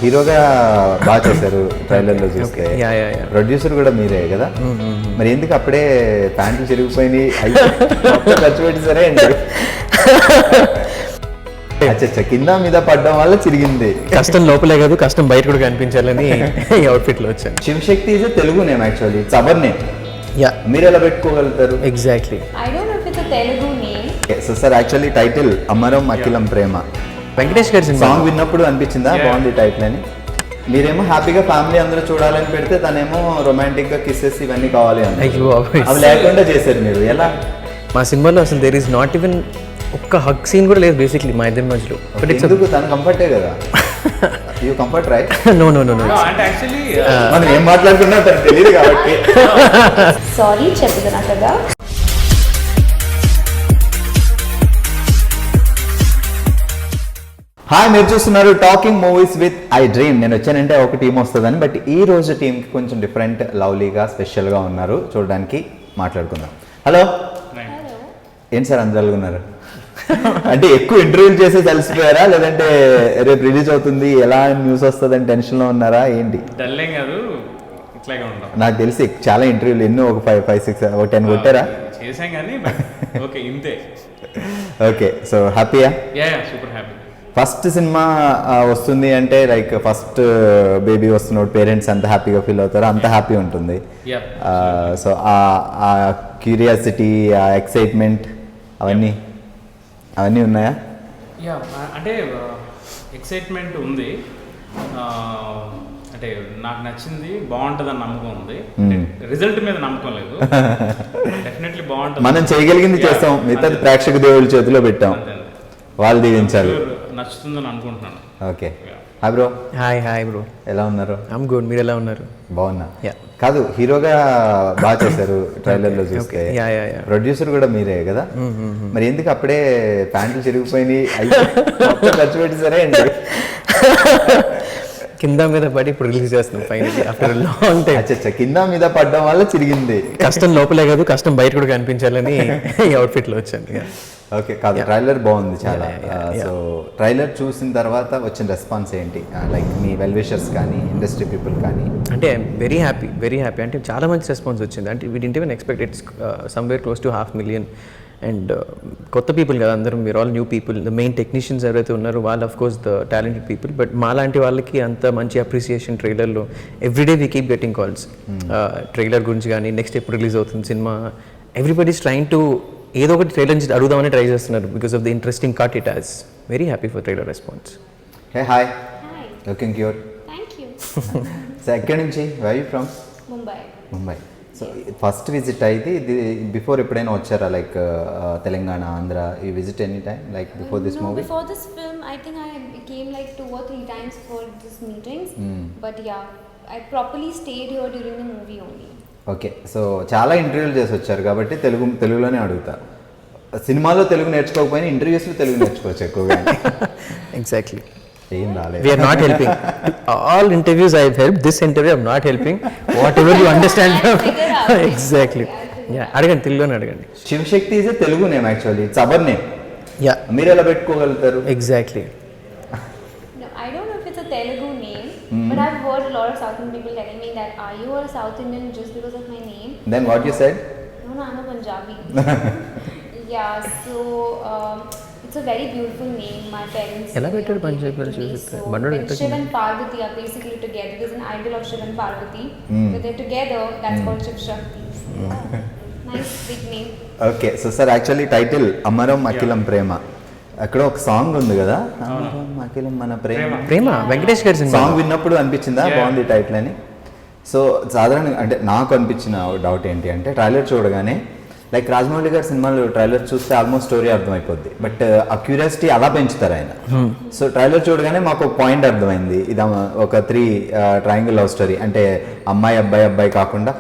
హీరోగా బాగా చేశారు ట్రైలర్ లో చూస్తే. ప్రొడ్యూసర్ కూడా మీరే కదా, మరి ఎందుకు అప్పుడే ప్యాంట్లు చిరిగిపోయినాయి ఖర్చు పెట్టి సరే అండి. అచ్చా, కింద మీద పడ్డం వల్ల చిరిగింది. కష్టం లోపలే కాదు, కష్టం బయట కూడా కనిపించాలని ఈ అవుట్ఫిట్ లో వచ్చాను. Shivashakti is Telugu name actually, super name. మీరు ఎలా పెట్టుకోగలుగుతారు? Exactly. I don't know if it's a Telugu name. So sir actually title Amaram Akhilam Prema. Venkatesh గారి సాంగ్ విన్నప్పుడు అనిపించిందా బాగుంది టైటిల్ అని? మీరేమో హ్యాపీగా ఫ్యామిలీ అందరూ చూడాలని పెడితే తనేమో రొమాంటిక్ గా కిస్సెస్ ఇవన్నీ కావాలి అని. అవి లేకుండా చేశారు మీరు, ఎలా? మా సినిమాలో అసలు దేర్ ఈస్ నాట్ ఈవెన్ ఒక్క హగ్ సీన్ కూడా లేదు బేసిక్లీ మా ఇద్దరి మధ్యలో. బట్ ఇట్స్ ఎందుకు? తన కంఫర్టే కదా. You comfort right? No no no no. అంటే యాక్చువల్లీ మనం ఏం మాట్లాడుతున్నా తనకు తెలియదు కాబట్టి. Sorry, చెప్పుతున్నా కదా. హాయ్, మీరు చూస్తున్నారు talking movies with I dream. నేను వచ్చానంటే ఒక టీం వస్తుందని, బట్ ఈ రోజు టీంకి కొంచెం డిఫరెంట్, లవ్లీగా, స్పెషల్గా ఉన్నారు. చూడడానికి మాట్లాడుకుందాం. హలో, ఏంటి సార్ అందరూ ఉన్నారు? అంటే ఎక్కువ ఇంటర్వ్యూలు చేసి కలిసిపోయారా, లేదంటే రేపు రిలీజ్ అవుతుంది ఎలా న్యూస్ వస్తుందని టెన్షన్లో ఉన్నారా ఏంటి? డల్లేం కాదు, ఇట్లాగే ఉంటాం. నాకు తెలిసి చాలా ఇంటర్వ్యూలు ఎన్నో, ఒక 5, 6, 10 కొట్టారా? చేసాం కానీ ఓకే ఇంతే. ఓకే, సో హ్యాపీయా? Super happy. ఫస్ట్ సినిమా వస్తుంది అంటే లైక్ ఫస్ట్ బేబీ వస్తున్నాడు, పేరెంట్స్ అంత హ్యాపీగా ఫీల్ అవుతారు, అంత హ్యాపీ ఉంటుంది. సో ఆ క్యూరియాసిటీ, ఆ ఎక్సైట్మెంట్ అవన్నీ ఉన్నాయా? అంటే ఎక్సైట్మెంట్ ఉంది. అంటే నాకు నచ్చింది, బాగుంటుందని నమ్మకం ఉంది. రిజల్ట్ మీద నమ్మకం లేదు. డెఫినెట్లీ బాగుంటుంది. మనం చేయగలిగింది చేస్తాం, మిగతా ప్రేక్షక దేవుడి చేతిలో పెట్టాం, వాళ్ళు దీవించాలి. నచ్చుతుందని అనుకుంటున్నాను. Okay, hi bro. Hi bro, ఎలా ఉన్నారు? ఐమ్ గుడ్, మీరు ఎలా ఉన్నారు? బాగున్నా. కాదు, హీరోగా బాగా చేశారు ట్రైలర్ లో చూస్తే. ప్రొడ్యూసర్ కూడా మీరే కదా, మరి ఎందుకు అప్పుడే ప్యాంట్లు చిరిగిపోయినాయి ఖర్చు పెట్టి సరే అండి. కింద మీద పడి ఇప్పుడు రిలీజ్ చేస్తున్నాం ఫైనల్లీ ఆఫ్టర్ లాంగ్ టైం. అచ్చా, కింద మీద పడ్డం వల్ల చిరిగింది. కష్టం లోపలే కాదు, కష్టం బయట కూడా కనిపించాలని ఈ అవుట్ఫిట్ లో వచ్చాను. ఓకే, కాదు, ట్రైలర్ బాగుంది చాలా. సో ట్రైలర్ చూసిన తర్వాత వచ్చిన రెస్పాన్స్ ఏంటి, లైక్ మీ వెల్ విషర్స్ కానీ ఇండస్ట్రీ పీపుల్ కానీ? అంటే వెరీ హ్యాపీ. అంటే చాలా మంచి రెస్పాన్స్ వచ్చింది. అంటే we didn't even expect it's somewhere close to 500,000. And కొత్త పీపుల్ కదా అందరం, we are all new people. The main technicians ఎవరైతే ఉన్నారో వాళ్ళు of course the talented people, but మాలాంటి వాళ్ళకి అంత మంచి అప్రిసియేషన్ ట్రైలర్లో everyday we keep getting calls trailer గురించి కానీ, నెక్స్ట్ ఎప్పుడు రిలీజ్ అవుతుంది సినిమా. ఎవ్రీబడి ఈస్ ట్రైంగ్ టు ఏదో ఒకటి ట్రైలర్ నుంచి అడుగుదామని ట్రై చేస్తున్నారు because of the interesting cut it has. Very happy for trailer response. Hey hi, looking cute. Thank you. So ఎక్కడి నుంచి? Why from? Mumbai. So first visit అయితే ఇది బిఫోర్ ఎప్పుడైనా వచ్చారా, like Telangana, Andhra? You visit any time like before this movie? Before this film, I think I came like 2 or 3 times for these meetings. But yeah, I properly stayed here during the movie only. Okay, so చాలా ఇంటర్వ్యూలు చేసి వచ్చారు కాబట్టి తెలుగులోనే అడుగుతా. సినిమాలో తెలుగు నేర్చుకోకపోయినా ఇంటర్వ్యూస్లో తెలుగు నేర్చుకోవచ్చు ఎక్కువగా. ఎగ్జాక్ట్లీ. ఏం రాలేదు. We are not helping. All interviews I have helped. This interview I'm not helping. Whatever you understand from. Exactly. Yeah. అడగండి, తెలుగులోనే అడగండి. Shivashakti is Telugu name actually, super name. మీరు ఎలా పెట్టుకోగలుగుతారు? Exactly. No, I don't know if it's a Telugu name, but I've heard a lot of South Indian people telling me that, are you a South Indian just because of my name? Then what you said? No, I'm a Punjabi. Yeah, so it's a very beautiful name. My parents. ఎలా పెట్టారు పంజాబీ వాళ్ళు చూస్తే? బండోడు When Shiv and Parvati are basically together. There's an idol of Shiv and Parvati. So they're together. That's called Shiv Shakti. Nice big name. Okay, so sir actually title Amaram Akhilam Prema. అక్కడ ఒక song ఉంది కదా, అమరం అఖిలం మన ప్రేమ. వెంకటేష్ గారి సినిమా. సాంగ్ విన్నప్పుడు అనిపించిందా బాగుంది title అని? సో సాధారణంగా అంటే నాకు అనిపించిన డౌట్ ఏంటి అంటే, ట్రైలర్ చూడగానే లైక్ రాజమౌళి గారి సినిమాలు ట్రైలర్ చూస్తే ఆల్మోస్ట్ స్టోరీ అర్థమైపోద్ది, బట్ ఆ క్యూరియాసిటీ అలా పెంచుతారు ఆయన. సో ట్రైలర్ చూడగానే మాకు ఒక పాయింట్ అర్థమైంది, ఇది ఒక 3 ట్రయాంగిల్ లవ్ స్టోరీ. అంటే అమ్మాయి అబ్బాయి కాకుండా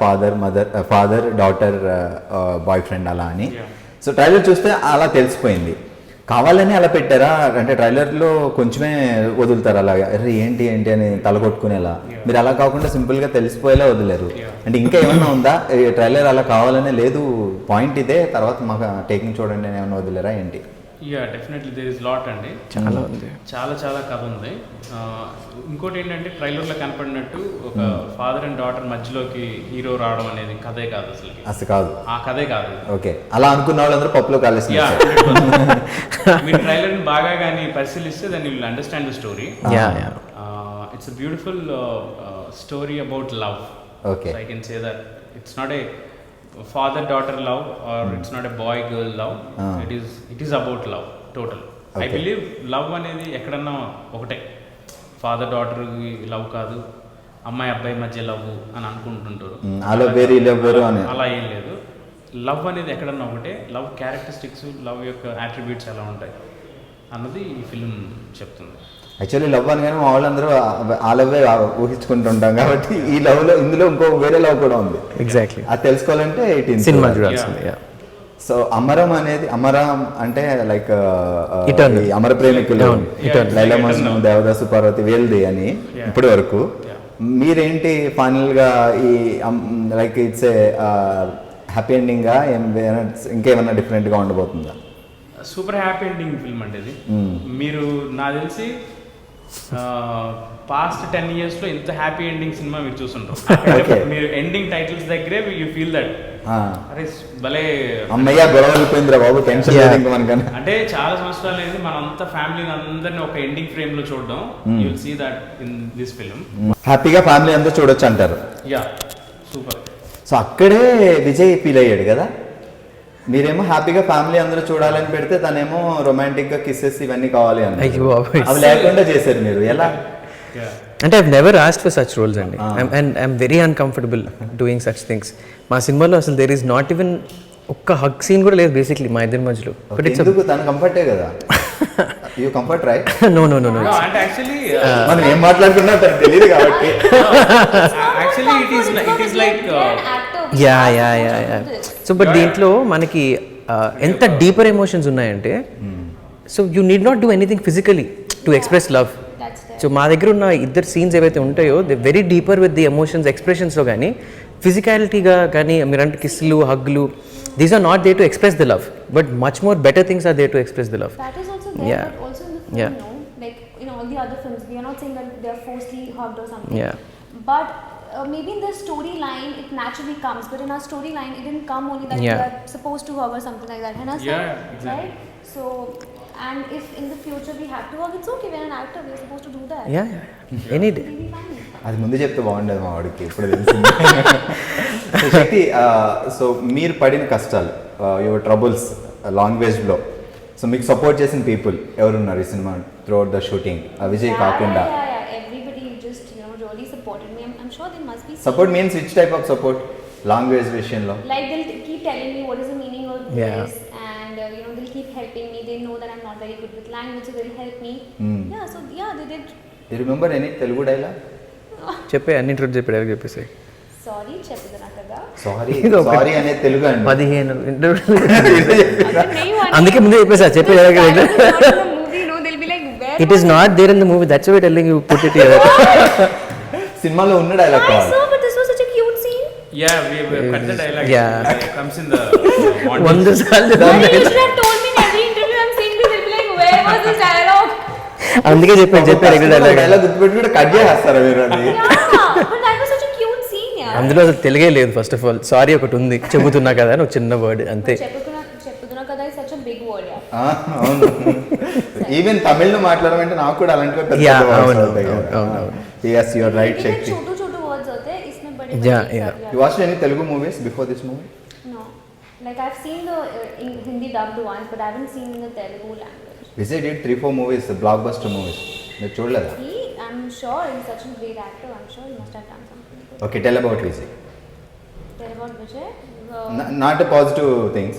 ఫాదర్ డాటర్ బాయ్ ఫ్రెండ్ అలా అని. సో ట్రైలర్ చూస్తే అలా తెలిసిపోయింది. కావాలని అలా పెట్టారా అంటే ట్రైలర్లో కొంచెమే వదులుతారు అలాగా, అరే ఏంటి అని తలకొట్టుకునేలా? మీరు అలా కాకుండా సింపుల్గా తెలిసిపోయేలా వదిలేరు. అంటే ఇంకా ఏమన్నా ఉందా ట్రైలర్ అలా కావాలనే లేదు, పాయింట్ ఇదే, తర్వాత మాకు టేకింగ్ చూడండి అని ఏమన్నా వదిలేరా ఏంటి? Yeah definitely there is lot అండి, చాలా ఉంది. చాలా కథ ఉంది. ఇంకోటి ఏంటంటే ట్రైలర్లో కనపడినట్టు ఒక ఫాదర్ అండ్ డాటర్ మధ్యలోకి హీరో రావడం అనేది కథే కాదు అసలు కాదు, ఆ కథే కాదు. ఓకే, అలా అనుకున్న వాళ్ళందరూ పప్పులో కలిసి. యా మీరు ట్రైలర్ని బాగా కానీ పరిశీలిస్తే then you will understand the story. It's a beautiful story about love. Okay. So I can say that it's not a father-daughter love or it's not a boy-girl love. It is about love total. Okay. I believe love అనేది ఎక్కడన్నా ఒకటే, father daughter love కాదు, అమ్మాయి అబ్బాయి మధ్య love అని అనుకుంటుంటారు. అలా ఏం లేదు. లవ్ అనేది ఎక్కడన్నా ఒకటే. లవ్ క్యారెక్టరిస్టిక్స్, లవ్ యొక్క అట్రిబ్యూట్స్ ఎలా ఉంటాయి అన్నది ఈ ఫిల్మ్ చెప్తుంది. యాక్చువల్లీ లవ్ అని కానీ మా వాళ్ళందరూ ఆ లవ్వే ఊహించుకుంటుంటాం కాబట్టి ఈ లవ్లో ఇందులో ఇంకో వేరే లవ్ కూడా ఉంది. ఎగ్జాక్ట్లీ, అది తెలుసుకోవాలంటే సినిమా చూడాల్సింది. సో అమరం అనేది, అమరం అంటే లైక్ Eternal. అమర ప్రేమికులు, Eternal. లైలా మజ్ను, దేవదాసు పార్వతి వీళ్ళది అని ఇప్పటి వరకు. మీరేంటి ఫైనల్ గా ఈ లైక్ ఇట్స్ ఏ హ్యాపీ ఎండింగా, ఇంకేమైనా డిఫరెంట్ గా ఉండబోతుందా? సూపర్ హ్యాపీ ఎండింగ్ ఫిల్మ్ అంటే ఇది. మీరు నాకు తెలిసి పాస్ట్ 10 years లో ఇంత హ్యాపీ ఎండింగ్ సినిమా మీరు చూస్తుంటారు. మీరు ఎండింగ్ టైటిల్స్ దగ్గరే యూ ఫీల్ దట్ అరే భలే అమ్మయ్య గొడవ వెళ్ళిపోయిందిరా బాబు, టెన్షన్ అంటే చాలా సంవత్సరాలు అనేది మనంతా ఫ్యామిలీ అందరిని ఒక ఎండింగ్ ఫ్రేమ్ లో చూడడం. You will see that in this film. హ్యాపీగా ఫ్యామిలీ అంతా చూడొచ్చు అంటారు. Yeah super. సో అక్కడే విజయ్ ఫీల్ అయ్యాడు కదా. మీరేమో హ్యాపీగా ఫ్యామిలీ అందరూ చూడాలని పెడితే తనేమో రొమాంటిక్ గా కిస్సెస్ ఇవన్నీ కావాలి అని, అవి లేకుండా చేశారు మీరు. ఎలా అంటే I've never asked for such roles అండి, and I'm very uncomfortable doing such things. మా సినిమాలో అసలు దేర్ ఈస్ నాట్ ఈవెన్ ఒక్క హగ్ సీన్ కూడా లేదు బేసిక్లీ మా ఇద్దరి మధ్యలో. బట్ ఇట్స్ తన కంఫర్టే కదా. You comfort right? No no no no అంటే యాక్చువల్లీ మనం ఏం మాట్లాడుకున్నా తనకు తెలియదు కాబట్టి. Actually it is like yeah yeah yeah yeah. So but దీంట్లో మనకి ఎంత డీపర్ ఎమోషన్స్ ఉన్నాయంటే, so you need not do anything physically to express love. So మా దగ్గర ఉన్న ఇద్దరు సీన్స్ ఏవైతే ఉంటాయో they very deeper with the emotions ఎక్స్ప్రెషన్స్లో కానీ ఫిజికాలిటీగా కానీ మీరంటే కిస్లు హగ్లు, these are not they to express the love, but much more better things are they to express the love. That is also there, but also in the film, no? Like in all the other films, we are not saying that they are forcefully hugged or something. Yeah. But maybe in the storyline it naturally comes, but in our storyline it didn't come only that we are supposed to hug or something like that. Exactly. Right? So, and if in the future we have to hug, it's okay. We're an actor. We're supposed to do that. Yeah, any day. It'll be fine. అది ముందు చెప్తే బాగుండేది మా వాడికి, ఇప్పుడు తెలిసింది. శక్తి, so మీరు పడిన కష్టాలు, యువర్ ట్రబుల్స్ లాంగ్వేజ్లో, సో మీకు సపోర్ట్ చేసిన పీపుల్ ఎవరున్నారు ఈ cinema throughout the shooting, Vijay కాకుండా? Everybody just really supported me. I'm sure there must be support means which type of support? Language విషయంలో like they'll keep telling me what is the meaning of this, and they'll keep helping me. They know that I'm not very good with language, so they'll help me. They did. You remember any Telugu dialogue? చెప్పే అన్నింటి చెప్పాడు, ఎవరికి చెప్పేసి sorry చెప్పుతున్నా కదా. Sorry అనే తెలుగు అండి. 15 नहीं అందుకే ముందే చెప్పేసా చెప్పే movie, no, they'll be like, where it is not there in the movie, that's why telling you put it here. సినిమాలో ఉన్న డైలాగ్ కావాలి. so but this was such a cute scene. Yeah, we cut the dialogue. Yeah. It comes in the వంద సార్లు Why you should have told me in every interview I'm saying this, they'll be like, where was this dialogue? అందుకే చెప్పాను dialogue గుర్తుపెట్టి కూడా cut చేస్తారా మీరు? అది But that was such a cute scene, yeah. అందులో అసలు తెలుగే లేదు. ఫస్ట్ ఆఫ్ ఆల్ సారీ ఒకటి ఉంది, చెబుతున్నా కదా అని ఒక చిన్న వర్డ్ అంతే. చెప్పుతున్నా కదా is such a big word, yeah. అవును. ఈవెన్ తమిళ్లో మాట్లాడమంటే నాకు కూడా అలాంటివి పెద్ద yes, you are right, Shakti. छोटे words होते हैं इसमें, बड़े You watched any Telugu movies before this movie? No, like I've seen the Hindi dubbed ones, but I haven't seen the Telugu language. Vijay did 3-4 movies, blockbuster movies. మీరు చూడలేదా? I'm sure he's such a great actor. I'm sure he must have done something good. Okay, tell about Vijay. Tell about Vijay. Not a positive things,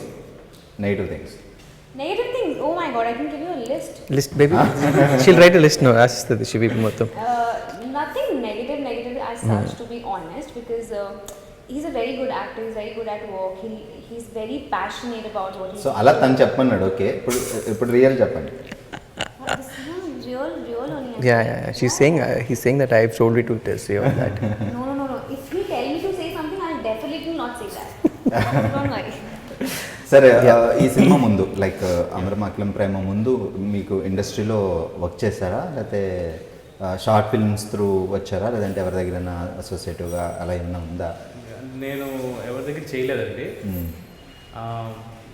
negative things. Negative things. Oh my God, I can give you a list. List baby షీల్ right list నో రాసిస్తుంది శివి మొత్తం. Nothing negative as such, to be honest, because he's a very good actor. He's very good at work. He's very passionate about what he. So అలా తను చెప్పన్నాడు. Okay, ఇప్పుడు real చెప్పండి. Real only. Yeah. He's saying that I've told you to say all that. No. If he tell me to say something, I'll definitely not say that. Don't worry. సరే ఈ cinema ముందు like అమరమకలం ప్రేమ ముందు మీకు ఇండస్ట్రీలో work చేశారా, లేకపోతే short films through వచ్చారా, లేదంటే ఎవరి దగ్గర అసోసియేటివ్గా అలా ఏమైనా ఉందా? నేను ఎవరి దగ్గర చేయలేదండి.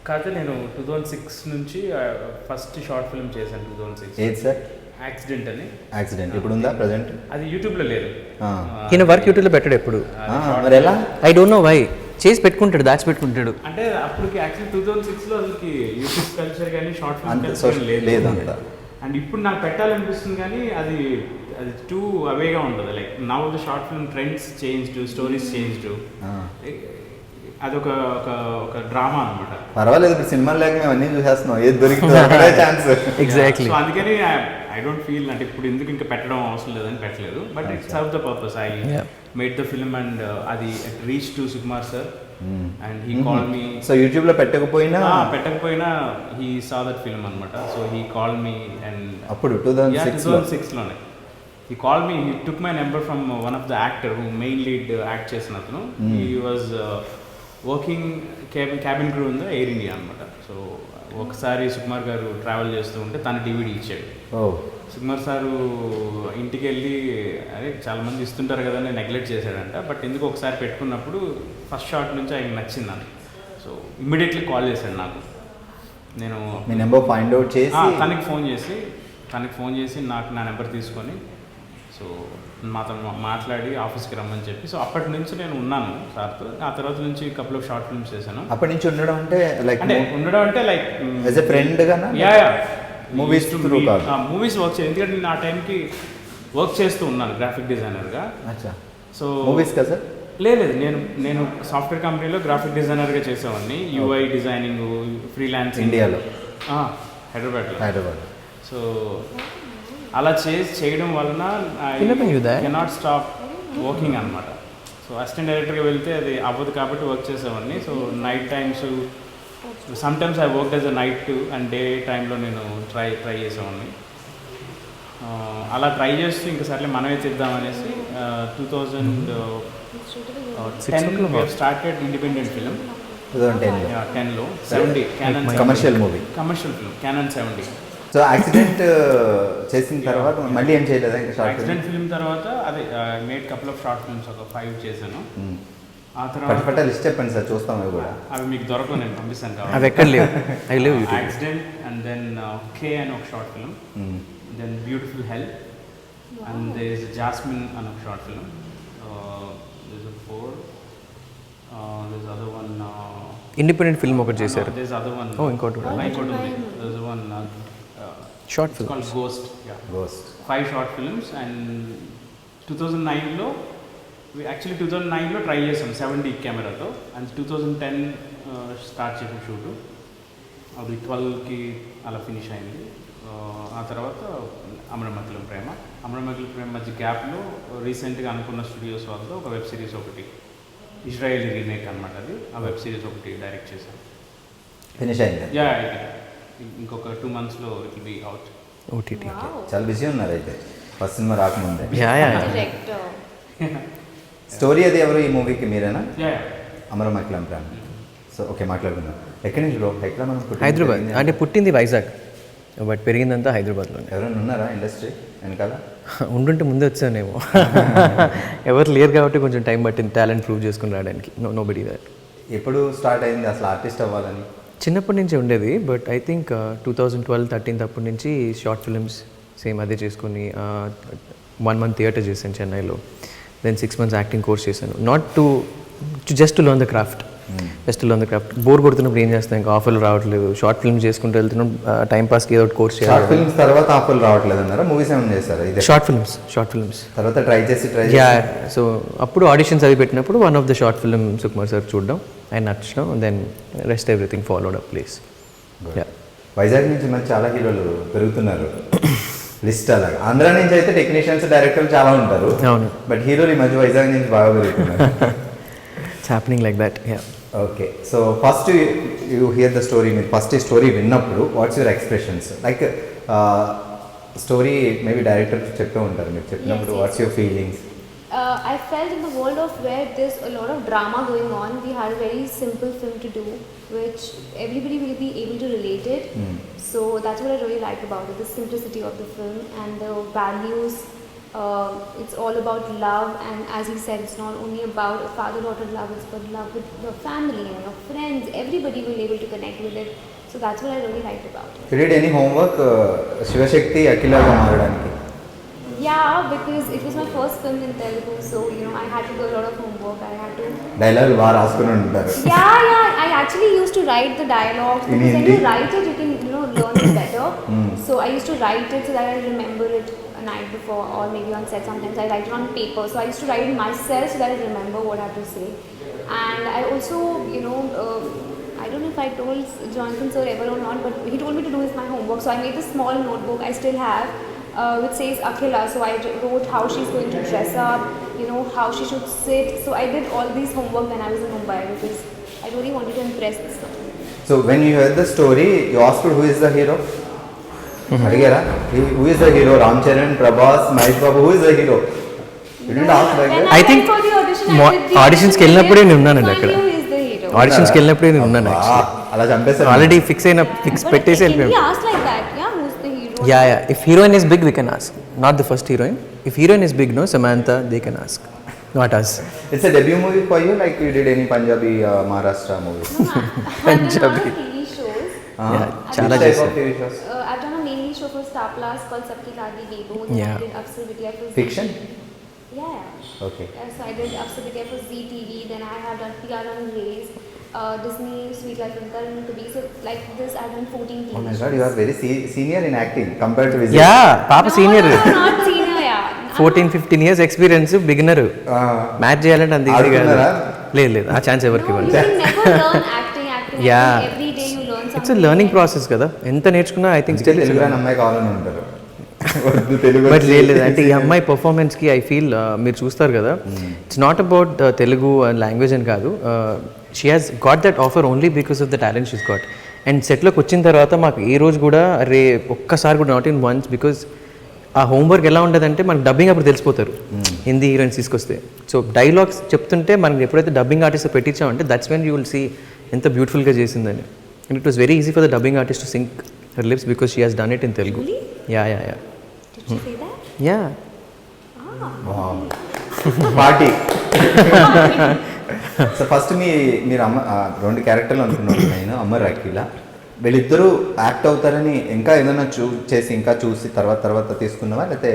కాకపోతే నేను 2006 నుంచి ఫస్ట్ షార్ట్ ఫిల్మ్ చేశాను. 2006 ఏది సార్? యాక్సిడెంట్ అని. యాక్సిడెంట్ ఇప్పుడు ఉందా ప్రజెంట్? అది యూట్యూబ్లో లేదు. ఈయన వర్క్ యూట్యూబ్లో పెట్టాడు ఎప్పుడు. మరి ఎలా? I don't know why. చేసి పెట్టుకుంటాడు, దాచిపెట్టుకుంటాడు. అంటే అప్పటికి యాక్చువల్లీ 2006లో అసలుకి యూట్యూబ్ కల్చర్ కానీ షార్ట్ ఫిల్మ్ అంత కల్చర్ లేదు అంత. అండ్ ఇప్పుడు నాకు పెట్టాలనిపిస్తుంది కానీ అది టూ అవేగా ఉంటుంది. Like now the short film trends changed, stories changed. అదొక ఒక డ్రామా అనమాట. పర్వాలేదు, ఇప్పుడు సినిమాలు లేక మేము అన్నీ చూసేస్తున్నాం, ఏది దొరికితే ఛాన్స్. ఎగ్జాక్ట్లీ. సో అందుకని ఐ డోంట్ ఫీల్ అంటే ఇప్పుడు ఎందుకు ఇంకా పెట్టడం అవసరం లేదని పెట్టలేదు. But it serve the purpose. I made the film and అది reach to Sukumar sir and he call me. So యూట్యూబ్లో పెట్టకపోయినా హీ సా దట్ ఫిల్మ్ అనమాట. So he call me and అప్పుడు 2006లోనే he called me, he took my number from one of the actor who main lead act చేసిన అతను. He was working cabin crew in the Air India అనమాట. So ఒకసారి సుకుమార్ గారు travel చేస్తూ ఉంటే తన DVD ఇచ్చాడు. సుకుమార్ సారు ఇంటికి వెళ్ళి అదే చాలామంది ఇస్తుంటారు కదా అని నెగ్లెక్ట్ చేశాడంట. బట్ ఎందుకు ఒకసారి పెట్టుకున్నప్పుడు ఫస్ట్ షాట్ నుంచి ఆయనకు నచ్చింది నాకు. సో ఇమ్మీడియట్లీ కాల్ చేశాడు నాకు. నేను మీ నెంబర్ ఫైండ్ అవుట్ చేసి తనకి ఫోన్ చేసి నాకు నా నెంబర్ తీసుకొని సో మాతో మాట్లాడి ఆఫీస్కి రమ్మని చెప్పి, సో అప్పటి నుంచి నేను ఉన్నాను సార్తో. ఆ తర్వాత నుంచి కపుల్ ఆఫ్ షార్ట్ ఫిల్మ్స్ చేశాను. అప్పటి నుంచి ఉండడం అంటే లైక్ యాజ్ ఎ ఫ్రెండ్గానా? మూవీస్ త్రూ కాదు, మూవీస్ వర్క్ చేయాలి. ఎందుకంటే నేను ఆ టైంకి వర్క్ చేస్తూ ఉన్నాను గ్రాఫిక్ డిజైనర్గా. సో మూవీస్ కదా సార్? లేదు, నేను సాఫ్ట్వేర్ కంపెనీలో గ్రాఫిక్ డిజైనర్గా చేసేవాడిని. UI డిజైనింగ్ ఫ్రీలాన్స్ ఇండియాలో, హైదరాబాద్. సో అలా చేయడం వలన కెనాట్ స్టాప్ వర్కింగ్ అనమాట. సో అసిస్టెంట్ డైరెక్టర్గా వెళ్తే అది అవ్వదు కాబట్టి వర్క్ చేసేవాడిని. So night times sometimes I work as a night and day టైంలో నేను ట్రై చేసేవాడిని. అలా ట్రై చేస్తూ ఇంకా సర్లే మనమే చేద్దామనేసి 2010 స్టార్టెడ్ ఇండిపెండెంట్ ఫిలిం. 2010లో 70 commercial movie, commercial film Canon 70. So accident చేసిన తర్వాత మళ్ళీ ఏం చేయలేదా ఇంకా? యాక్సిడెంట్ ఫిల్మ్ తర్వాత అదే made couple of short films ఒక 5 చేశాను. ఆ తర్వాత లిస్ట్ చెప్పండి సార్, చూస్తాం అవి కూడా. అవి మీకు దొరకవు, నేను పంపిస్తాను కావాలి. అవి ఎక్కడ లేవు. యాక్సిడెంట్ అండ్ దెన్ K అని ఒక short film, then beautiful health and there is jasmine అని ఒక short film. There is 4 there is other one independent film ఒకటి చేశారు. దేర్ ఇస్ అదర్ వన్ ఇంకోటి ఉంది. There is one short film called Ghost. 5 short films. And 2009లో actually 2009లో try చేసాం 70 కెమెరాతో. అండ్ 2010 స్టార్ట్ చేసిన షూటు. అది 12కి అలా ఫినిష్ అయింది. ఆ తర్వాత అమరమకలం ప్రేమ మధ్య గ్యాప్లో రీసెంట్గా అనుకున్న స్టూడియోస్ వాళ్ళతో ఒక వెబ్ సిరీస్ ఒకటి, ఇజ్రాయేలీ రీమేక్ అనమాట. అది ఆ వెబ్ సిరీస్ ఒకటి డైరెక్ట్ చేశాను. ఫినిష్ అయింది? ఇంకొక 2 monthsలో it will be out. OTT. చాలా బిజీ ఉన్నారు అయితే ఫస్ట్ సినిమా రాకముందే. డైరెక్టర్ స్టోరీ అది ఎవరు ఈ మూవీకి? మీరేనా? అమరమకలం ప్రేమ. సో ఓకే, మాట్లాడుకుందాం. ఎక్కడి నుంచి బ్రో? ఎక్కడ మనం? హైదరాబాద్. అంటే పుట్టింది వైజాగ్, బట్ పెరిగిందంతా హైదరాబాద్లోనే. ఎవరైనా ఉన్నారా ఇండస్ట్రీ వెనకాల? ఉండుంటే ముందే వచ్చానేమో. ఎవరు లేరు కాబట్టి కొంచెం టైం పట్టింది టాలెంట్ ప్రూవ్ చేసుకుని రావడానికి. Nobody that. ఎప్పుడు స్టార్ట్ అయింది అసలు ఆర్టిస్ట్ అవ్వాలని? చిన్నప్పటి నుంచి ఉండేది, బట్ ఐ థింక్ 2012-13 అప్పటి నుంచి షార్ట్ ఫిల్మ్స్ సేమ్ అదే చేసుకుని 1 month థియేటర్ చేశాను చెన్నైలో. దెన్ 6 months యాక్టింగ్ కోర్స్ చేశాను. Not to just to learn the craft, bore కొడుతున్నప్పుడు ఏం చేస్తాను, ఇంకా ఆఫర్లు రావట్లేదు, షార్ట్ ఫిల్మ్స్ చేసుకుంటూ వెళ్తున్నాం, టైం పాస్కి ఏదో ఒకటి కోర్స్ చేయాలి. షార్ట్ ఫిల్మ్స్ తర్వాత ఆఫర్లు రావట్లేదు అన్నారా? మూవీస్ ఏమైనా చేశారా? ఇది షార్ట్ ఫిల్మ్స్ తర్వాత ట్రై చేసి సో అప్పుడు ఆడిషన్స్ అవి పెట్టినప్పుడు one of the short film Sukumar sir చూడడం, ఆయన నచ్చడం, then rest everything followed up place. Vizag నుంచి మరి చాలా హీరోలు పెరుగుతున్నారు లిస్ట్ అలాగా. ఆంధ్ర నుంచి అయితే టెక్నీషియన్స్ డైరెక్టర్లు చాలా ఉంటారు, అవును, బట్ హీరోలు ఈ మధ్య వైజాగ్ నుంచి బాగా పెరుగుతున్నారు. It's happening like that. Okay, so first you hear the story, మీరు ఫస్ట్ ఈ స్టోరీ విన్నప్పుడు what's your expressions? Like story maybe director చెప్తూ ఉంటారు, మీరు చెప్పినప్పుడు what's your feelings? I felt in the world of where there's a lot of drama going on, we had a very simple film to do, which everybody will be able to relate it. So that's what I really like about it, the simplicity of the film and the values. It's all about love, and as he said, it's not only about a father-daughter love, it's about love with your family and your friends. Everybody will be able to connect with it. So that's what I really liked about it. You did any homework Shivashakti అఖిలగా మారడానికి? Yeah, because it was my first film in Telugu, so I had to do a lot of homework. I had to. Dialogue బాగా రాసుకుని ఉంటారు. Yeah. I actually used to write the dialogues In because when Hindi? you write it, you can learn it better. So I used to write it so that I remember it a night before, or maybe on set. Sometimes I write it on paper. So I used to write it myself so that I remember what I have to say. And I also, I don't know if I told Jonathan sir ever or not, but he told me to do my homework. So I made this small notebook I still have, which says Akhila. So I wrote how she's going to dress up, how she should sit. So I did all these homework when I was in Mumbai because I really wanted to impress this film. So when you heard the story, you asked who is the hero? అడిగారా? Who is the hero? Ram Charan, Prabhas, Mahesh Babu, who is the hero? You didn't ask like When that? I I think went for the audition, I did the auditions కి వెళ్ళినప్పుడే నేను ఉన్నానండి so I అక్కడ. knew he is the hero. ఆడిషన్స్కి వెళ్ళినప్పుడే నేను ఉన్నాను అలా చంపేశారు. ఆల్రెడీ ఫిక్స్ పెట్టేసి But వెళ్ళిపోయాను. he asked like that, yeah, who's the hero? Yeah. If heroine is big, we can ask. Not the first heroine. If heroine is big, no, Samantha, they can ask. Not us. It's a debut movie for you, like you did any Punjabi, Maharashtra movies? I've done a lot of TV shows. Yeah, Which chala type చేశారు. of TV shows? I've done a mainly show for Star Plus called Sabki Daadi Bebo. Then Yeah. I did Afsar Bitia for Z. Fiction? Yeah. Okay. So I did Afsar Bitia for ZTV. Then I have done PR on Rays, Disney, Sweet Life of Karan Kabir. So like this, I've done 14 TV Oh my shows. god, you are very senior in acting compared to Vijay. Yeah, పాప senior. No, not senior, yeah. 14-15 years experience, beginner. Match చేయాలంటే అంత easy కాదు. ఆడుతున్నారా? లేదు ఆ chance ఎవరికి No, you ఇవ్వండి. can never learn acting. Yeah. Every day you learn something. It's learning process కదా, ఎంత నేర్చుకున్నా ఐ థింక్ అందుకే తెలుగు రాని అమ్మాయి కావాలని ఉంటారు. వద్దు తెలుగు బట్ వచ్చి- లేదు అంటే ఈ అమ్మాయి పర్ఫార్మెన్స్కి ఐ ఫీల్ మీరు చూస్తారు కదా, it's not about Telugu and language అని కాదు. She has got that offer only because of the talent she's got. And సెట్లోకి వచ్చిన తర్వాత మాకు ఏ రోజు కూడా ఒక్కసారి కూడా నాట్ ఇన్ వన్స్, బికాస్ ఆ హోంవర్క్ ఎలా ఉండదంటే మనకు డబ్బింగ్ అప్పుడు తెలిసిపోతారు హిందీ హీరోయిన్స్ తీసుకొస్తే. సో డైలాగ్స్ చెప్తుంటే మనం ఎప్పుడైతే డబ్బింగ్ ఆర్టిస్ట్ పెట్టించామంటే that's when you will see ఎంత బ్యూటిఫుల్గా చేసిందని. And it was very easy for the dubbing artist to sync her lips because she has done it in Telugu. Yeah Did she say that? Yeah party. So first మీరు అమ్మ రెండు క్యారెక్టర్లు అనుకున్నాను నేను, అమర్ అఖిల. వీళ్ళిద్దరూ యాక్ట్ అవుతారని ఇంకా ఏదైనా ఇంకా చూసి తర్వాత తీసుకున్నావా, లేకపోతే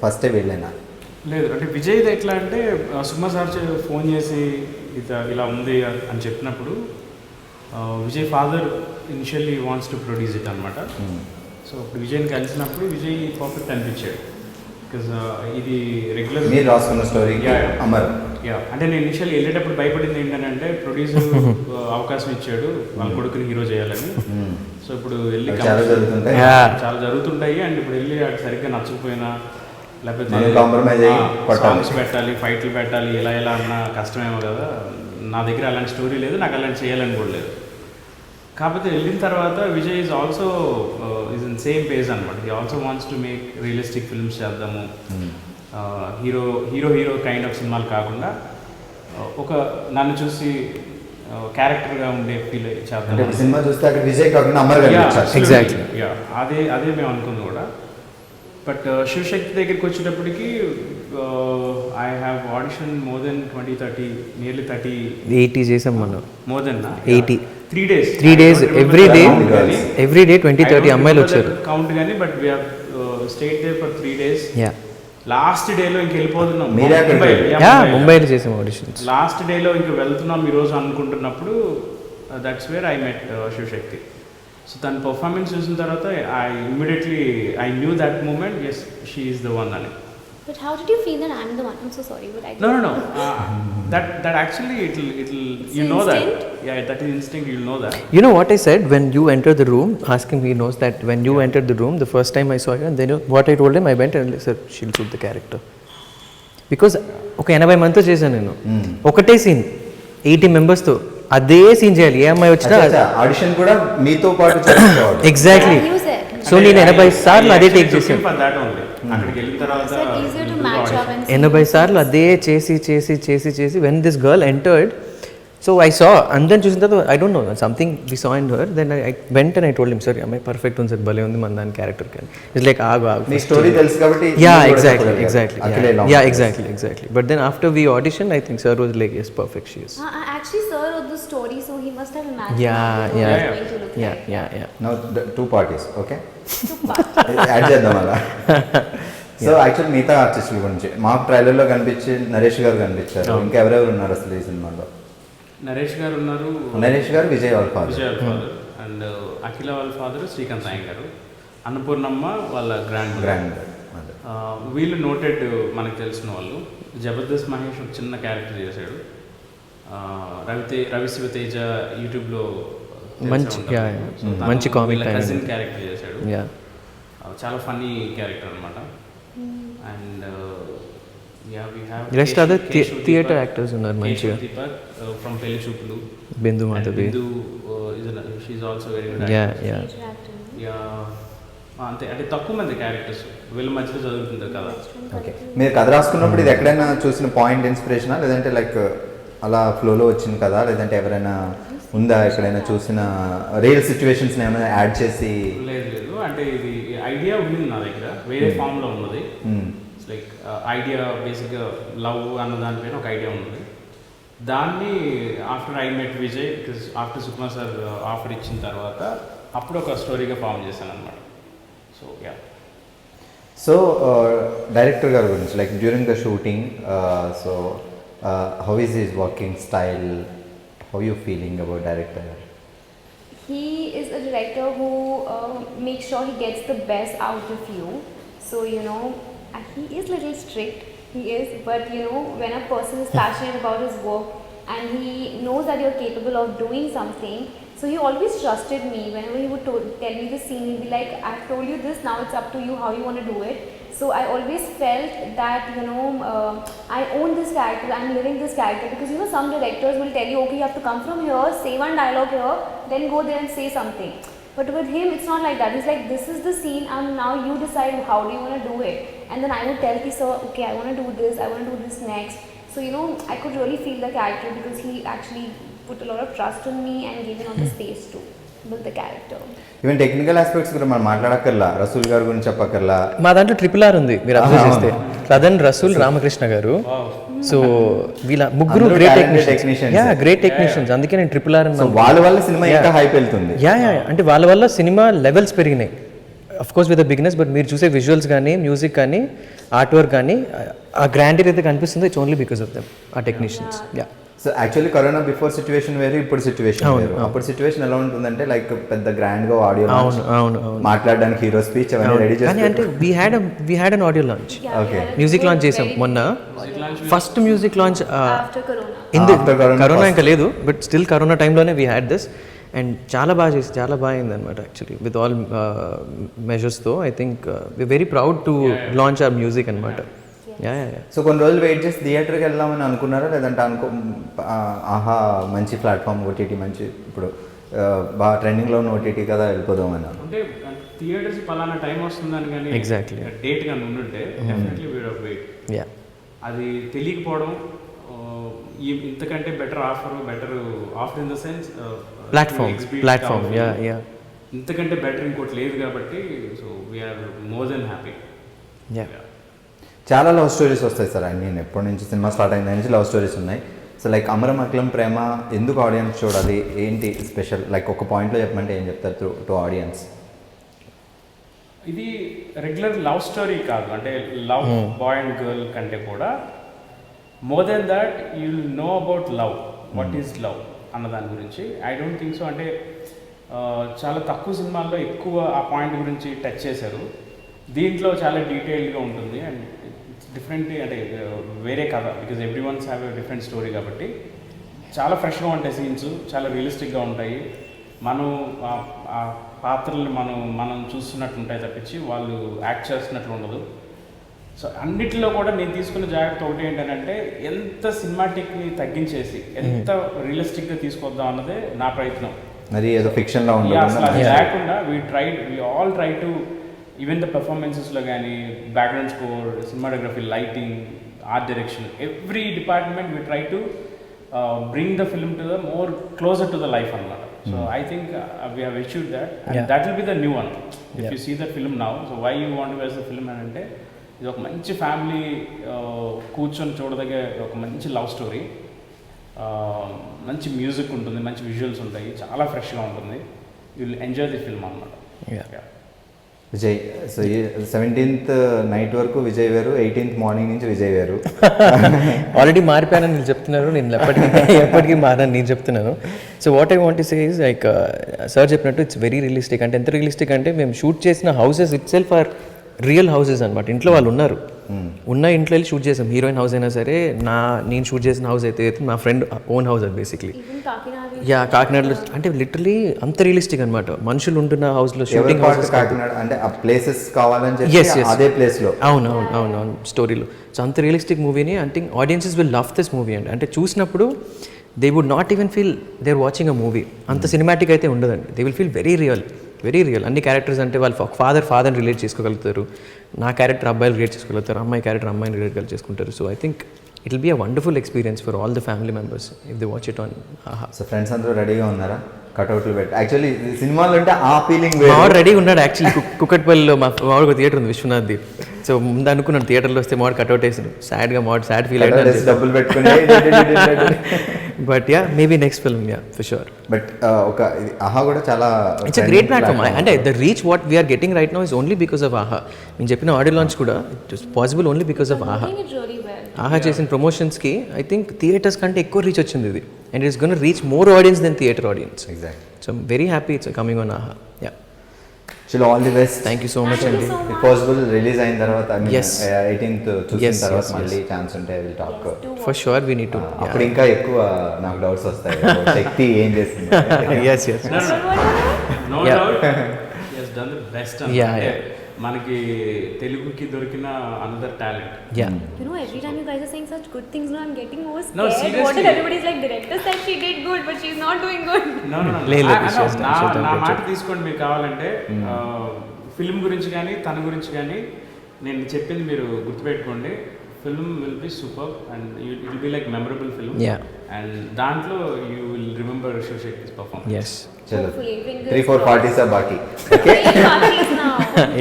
ఫస్టే వెళ్ళేనా? లేదు అంటే విజయ్ ఎట్లా అంటే సుమా సార్ ఫోన్ చేసి ఇలా ఉంది అని చెప్పినప్పుడు Vijay father initially wants to produce it అనమాట. సో ఇప్పుడు విజయ్ని కలిసినప్పుడు విజయ్ పర్ఫెక్ట్ అనిపించాడు. బికాజ్ ఇది రెగ్యులర్ మీరు రాసుకున్న స్టోరీ అమర్. అంటే నేను ఇనిషియల్ వెళ్ళేటప్పుడు భయపడింది ఏంటంటే ప్రొడ్యూసర్ అవకాశం ఇచ్చాడు వాళ్ళ కొడుకుని హీరో చేయాలని. సో ఇప్పుడు వెళ్ళి చాలా జరుగుతుంటాయి. చాలా జరుగుతుంటాయి. అండ్ ఇప్పుడు వెళ్ళి అది సరిగ్గా నచ్చకపోయినా లేకపోతే కాంప్రమైజ్ అయ్యి సాంగ్స్ పెట్టాలి, ఫైట్లు పెట్టాలి, ఇలా అన్న కష్టమేమో కదా. నా దగ్గర అలాంటి స్టోరీ లేదు, నాకు అలాంటి చేయాలని కూడా లేదు. కాకపోతే వెళ్ళిన తర్వాత Vijay is also is in same page అనమాట. He also wants to make realistic films చేద్దాము, హీరో కైండ్ ఆఫ్ సినిమాలు కాకుండా ఒక నన్ను చూసి క్యారెక్టర్గా ఉండే ఫీల్ చేద్దాం. సినిమా చూస్తే అక్కడ విజయ్ కాకుండా అమర్ గారు. ఎగ్జాక్ట్లీ. అదే మేము అనుకుంది కూడా. బట్ శివశక్తి దగ్గరికి వచ్చేటప్పటికి I have audition more than 20-30 nearly 80 చేసాం మనం. More than 80 3 days every day 20-30 అమ్మాయిలు వచ్చారు కౌంట్ కానీ. But we have stayed there for 3 days. Last డేలో ఇంక వెళ్ళిపోతున్నాం. ముంబైలో చేసాం ఆడిషన్స్. లాస్ట్ డేలో ఇంక వెళ్తున్నాం ఈరోజు అనుకుంటున్నప్పుడు that's where I met Shivashakti. So తన పర్ఫార్మెన్స్ చూసిన తర్వాత I knew that moment, yes she is the one అని. But how did you feel that I'm the one? I'm so sorry, but I No. That actually it'll you know instinct? that. Yeah, that is instinct. You'll know that. You know what I said when you entered the room? Asking me knows that when you entered the room, the first time I saw you, and then what I told him, I went and said, she'll suit the character. Because ఒక 80 మందితో చేశాను నేను, ఒకటే scene 80 మెంబర్స్తో అదే scene చేయాలి. ఏ అమ్మాయి వచ్చినా ఆడిషన్ కూడా మీతో పాటు చేసేవాడు. ఎగ్జాక్ట్లీ. సో నేను 80 సార్లు అదే టేక్ చేశాను. For that only. అక్కడికి వెళ్ళిన తర్వాత it's easier to match up and 80 సార్లు అదే చేసి when this girl entered, so I saw అందరిని చూసిన తర్వాత I don't know something we saw in her, then I went and I told him sir అమ్మాయి పర్ఫెక్ట్ ఉంది సార్, భలే ఉంది మన దాని క్యారెక్టర్ కానీ ఇట్స్ లైక్ ఆగు మీ స్టోరీ తెలుసు కాబట్టి exactly but then after we auditioned I think sir was like yes perfect she is. Actually sir wrote the story, so he must have imagined Yeah, how yeah. it was going to look like. No 2 parties okay Two parts. Add చేద్దాం అలా. So actual మిగతా ఆర్టిస్టుల గురించి మాకు ట్రైలర్లో కనిపించి నరేష్ గారు కనిపించారు, ఇంకా ఎవరెవరు ఉన్నారు అసలు ఈ సినిమాలో? నరేష్ గారు ఉన్నారు, నరేష్ గారు విజయ్ వాళ్ళ ఫాదర్, అండ్ అఖిల వాళ్ళ ఫాదర్ శ్రీకాంత్ నాయక్ గారు, అన్నపూర్ణమ్మ వాళ్ళ గ్రాండ్. వీళ్ళు నోటెడ్ మనకు తెలిసిన వాళ్ళు. జబర్దస్త్ మహేష్ ఒక చిన్న క్యారెక్టర్ చేశాడు. రవి శివతేజ యూట్యూబ్లో మంచి కామిక్ కజిన్ క్యారెక్టర్ చేశాడు. చాలా ఫన్నీ క్యారెక్టర్ అనమాట. And rest other theatre actors ఉన్నారు మంచిగా. Deepak from Pelli Choopulu, Bindu Madhavi, she also very good. అంతే, అంటే తక్కువ మంది క్యారెక్టర్స్ వీళ్ళ మధ్యలో చదువుతుంటారు కదా. ఓకే, మీరు కథ రాసుకున్నప్పుడు ఇది ఎక్కడైనా చూసిన పాయింట్ ఇన్స్పిరేషనా, లేదంటే లైక్ అలా ఫ్లోలో వచ్చింది కదా, లేదంటే ఎవరైనా ఉందా ఎక్కడైనా చూసిన రియల్ సిచ్యువేషన్స్ ఏమైనా యాడ్ చేసి? లేదు, అంటే ఇది ఐడియా ఉంది నా దగ్గర, వేరే ఫామ్లో ఉన్నది. లైక్ ఐడియా బేసిక్గా లవ్ అన్న దానిపైన ఒక ఐడియా ఉన్నది. దాన్ని after I met Vijay, because after Sukumar sir offer ఇచ్చిన తర్వాత అప్పుడు ఒక స్టోరీగా ఫామ్ చేశాను అనమాట. సో సో డైరెక్టర్ గారి గురించి, like during the shooting, so how is his working style, how you feeling about director? He is a director who makes sure he gets the best out of you. So you know, he is little strict, he is, but you know, when a person is passionate about his work and he knows that you're capable of doing something, so he always trusted me. Whenever he would tell me the scene, he'd be like, I've told you this, now it's up to you how you want to do it. So I always felt that, you know, I own this character, I'm living this character, because you know, some directors will tell you, okay, you have to come from here, say one dialogue here, then go there and say something. But with him, it's not like that. He's like, this is the scene, and now you decide how do you want to do it. And then I would tell him, sir, okay, I want to do this, I want to do this next. So you know, I could really feel the character because he actually put a lot of trust in me and gave me all the space to build the character. Even technical aspects కూడా మనం మాట్లాడక్కర్లా, రసూల్ గారి గురించి చెప్పక్కర్లా. మా దాంట్లో RRR ఉంది, మీరు observe చేస్తే రదన్, రసూల్, రామకృష్ణ గారు. సో వీళ్ళ ముగ్గురు గ్రేట్ టెక్నీషియన్స్, అందుకే నేను RRR అని. వాళ్ళ వల్ల సినిమా ఇంకా హైప్ వెళ్తుంది. అంటే వాళ్ళ వల్ల సినిమా లెవెల్స్ పెరిగినాయి. Of course with the beginners, but మీరు చూసే విజువల్స్ కానీ, మ్యూజిక్ కానీ, ఆర్ట్ వర్క్ కానీ, ఆ గ్రాండీర్ అయితే కనిపిస్తుంది, it's only because of them, ఆ technicians. So actually corona before situation వేరు, ఇప్పుడు సిచ్యువేషన్ వేరు. అప్పుడు సిచ్యువేషన్ ఎలా ఉంటుందంటే లైక్ పెద్ద గ్రాండ్ గా ఆడియో మాట్లాడడానికి హీరో స్పీచ్ అవన్నీ రెడీ చేసి, అంటే we had an audio launch, music launch చేసాం మొన్న, ఫస్ట్ మ్యూజిక్ లాంచ్ కరోనా ఇంకా లేదు, బట్ స్టిల్ కరోనా టైంలోనే వీ హ్యాడ్ దిస్, అండ్ చాలా బాగా అయింది అనమాట. యాక్చువల్లీ విత్ ఆల్ మెజర్స్తో I think we very proud to launch our music అనమాట. సో కొన్ని రోజులు వెయిట్ చేసి థియేటర్కి వెళ్దామని అనుకున్నారా, లేదంటే ఆహా మంచి ప్లాట్ఫామ్ ఓటీటీ, మంచి ఇప్పుడు బాగా ట్రెండింగ్లో ఉన్న ఓటీటీ కదా వెళ్ళిపోదామని? అంటే థియేటర్స్ పలానా టైం వస్తుందని కానీ ఎగ్జాక్ట్లీ డేట్ కానీ ఉండుంటే definitely we would have wait. అది తెలియకపోవడం, ఇంతకంటే better offer in the sense platform ఇంతకంటే బెటర్ ఇంకోటి లేదు కాబట్టి, so we're more than happy. చాలా లవ్ స్టోరీస్ వస్తాయి సార్, నేను ఎప్పటి నుంచి సినిమా స్టార్ట్ అయిన నుంచి లవ్ స్టోరీస్ ఉన్నాయి. సో లైక్ అమరం అఖిలం ప్రేమ ఎందుకు ఆడియన్స్ చూడాలి, ఏంటి స్పెషల్, లైక్ ఒక పాయింట్లో చెప్పమంటే ఏం చెప్తారు టు ఆడియన్స్? ఇది రెగ్యులర్ లవ్ స్టోరీ కాదు, అంటే లవ్ బాయ్ అండ్ గర్ల్ కంటే కూడా more than that you will know about love, what is love అన్న దాని గురించి. ఐ డోంట్ థింక్ సో, అంటే చాలా తక్కువ సినిమాల్లో ఎక్కువ ఆ పాయింట్ గురించి టచ్ చేశారు. దీంట్లో చాలా డీటెయిల్డ్గా ఉంటుంది అండ్ డిఫరెంట్, అంటే వేరే కథ, because every once have a different story కాబట్టి చాలా ఫ్రెష్గా ఉంటాయి సీన్స్, చాలా రియలిస్టిక్గా ఉంటాయి. మనం ఆ పాత్రల్ని మనం చూస్తున్నట్టు ఉంటాయి తప్పించి వాళ్ళు యాక్ట్ చేస్తున్నట్లు ఉండదు. సో అన్నిటిలో కూడా నేను తీసుకున్న జాగ్రత్త ఒకటి ఏంటంటే, ఎంత సినిమాటిక్ని తగ్గించేసి ఎంత రియలిస్టిక్గా తీసుకొద్దాం అన్నదే నా ప్రయత్నం. మరి ఏదో ఫిక్షన్లో లేకుండా we all try to, even the పెర్ఫార్మెన్సెస్లో కానీ, background score, cinematography, lighting, art direction, every department we try to bring the film to the more closer to the life anamata. So I think we have achieved that, and that will be the new one. If you see the film now, so why you want to watch the film అంటే ఇది ఒక మంచి family కూర్చొని చూడదగే ఒక మంచి love story, మంచి music ఉంటుంది, మంచి విజువల్స్ ఉంటాయి, చాలా ఫ్రెష్గా ఉంటుంది. You will enjoy the film అన్నమాట. విజయ్, సో 17th నైట్ వరకు విజయ్ వేరు, 18th మార్నింగ్ నుంచి విజయ్ వేరు. ఆల్రెడీ మారిపోయానని మీరు చెప్తున్నారు, నేను ఎప్పటికీ మారని నేను చెప్తున్నాను. So what I want to say is like sir చెప్పినట్టు ఇట్స్ వెరీ రియలిస్టిక్. అంటే ఎంత రియలిస్టిక్ అంటే మేము షూట్ చేసిన houses itself are real houses అనమాట. ఇంట్లో వాళ్ళు ఉన్నారు, ఉన్న ఇంట్లో వెళ్ళి షూట్ చేసాం. హీరోయిన్ హౌస్ అయినా సరే, నేను షూట్ చేసిన హౌస్ అయితే మా ఫ్రెండ్ ఓన్ హౌస్ అది బేసిక్లీ. యా, కాకినాడలో అంటే లిటరలీ అంత రియలిస్టిక్ అనమాట. మనుషులు ఉంటున్న హౌస్లో షూటింగ్ హౌసెస్ కాకినాడ అంటే ఆ ప్లేసెస్ కావాలని చెప్పి అదే ప్లేస్లో. అవును స్టోరీలో. సో అంత రియలిస్టిక్ మూవీని I think audiences will love this movie అండి. అంటే చూసినప్పుడు they would not even feel they are watching a movie. అంత సినిమాటిక్ అయితే ఉండదండి. They will feel very real. అన్ని క్యారెక్టర్స్ అంటే వాళ్ళు ఫాదర్ని రిలేట్ చేసుకోగలుగుతారు, నా క్యారెక్టర్ అబ్బాయిలు రిలేట్ చేసుకోగలుగుతారు, అమ్మాయి క్యారెక్టర్ అమ్మాయిని రిలేట్ చేసుకుంటారు. So I think it will be a wonderful experience for all the family members if they watch it on Aha. So friends అందరూ రెడీగా ఉన్నారా కట్అవుట్లు పెట్టి? యాక్చువల్లీ సినిమాలు అంటే ఆ ఫీలింగ్ మావాడు రెడీగా ఉన్నాడు. యాక్చువల్లీ కుక్కట్పల్లిలో మా మావాడు ఒక థియేటర్ ఉంది, విశ్వనాథ్ది. సో ముందు అనుకున్నాను థియేటర్లో వస్తే మావాడు కట్అవుట్ వేసాను. సాడ్ ఫీల్ అయ్యాడు, డబ్బులు పెట్టుకుని. But yeah maybe next film yeah for sure. But ఒక ఆహా కూడా చాలా ఇట్స్ అ గ్రేట్ ప్లాట్ఫామ్. అంటే the reach what we're getting right now is only because of Aha. నేను చెప్పిన ఆడియో లాంచ్ కూడా it is possible only because of Aha. Aha చేసిన ప్రమోషన్స్కి I think theatres కంటే ఎక్కువ రీచ్ వచ్చింది ఇది. And it's gonna reach more audience than theatre audience. Exact. So I'm very happy it's coming on Aha. Yeah, చలో all the best. Thank you so much అండి. If possible release అయిన తర్వాత Yes. 18th చూసిన తర్వాత మళ్ళీ chance ఉంటే I will talk. For sure we need to. అప్పుడు ఇంకా ఎక్కువ నాకు డౌట్స్ వస్తాయి, శక్తి ఏం చేస్తుంది. Yes No Yeah. doubt he has done the best. Yeah. మనకి తెలుగుకి దొరికిన another talent. Yeah. You know, every time you guys are saying such good things, I'm getting more scared. No, seriously. What if everybody's like, director said she did good, but she's not doing good? No. లేదు, I know. she has done నా great మాట job. తీసుకోండి మీరు కావాలంటే. Film గురించి కానీ తన గురించి కానీ నేను చెప్పింది మీరు గుర్తుపెట్టుకోండి. Film will be super and it will be like memorable film. Yeah. And దాంట్లో యూ విల్ రిమెంబర్ శివశక్తి's performance. ఎస్ చలో Hopefully, fingers 3-4 crossed. parties are baki. Three parties now.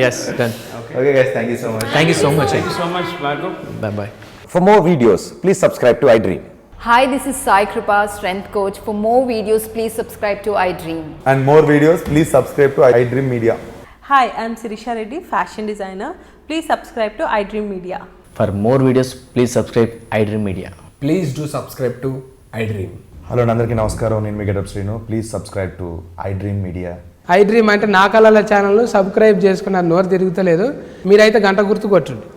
Yes done. Okay guys, thank you so much. Thank you so much. Thank you so much, Bhargav. Bye. For more videos, please subscribe to iDream. Hi, this is Sai Kripa, Strength Coach. For more videos, please subscribe to iDream. And more videos, please subscribe to iDream Media. Hi, I'm Sirisha Reddy, fashion designer. Please subscribe to iDream Media. For more videos, please subscribe iDream Media. Please do subscribe to iDream. Hello అందరికీ నమస్కారం, నేను మీ getup Srinu. Please subscribe to iDream Media. iDream అంటే నా కళల ఛానల్ను subscribe చేసుకున్న నోరు తిరుగుతలేదు, మీరైతే గంట గుర్తు కొట్టండి.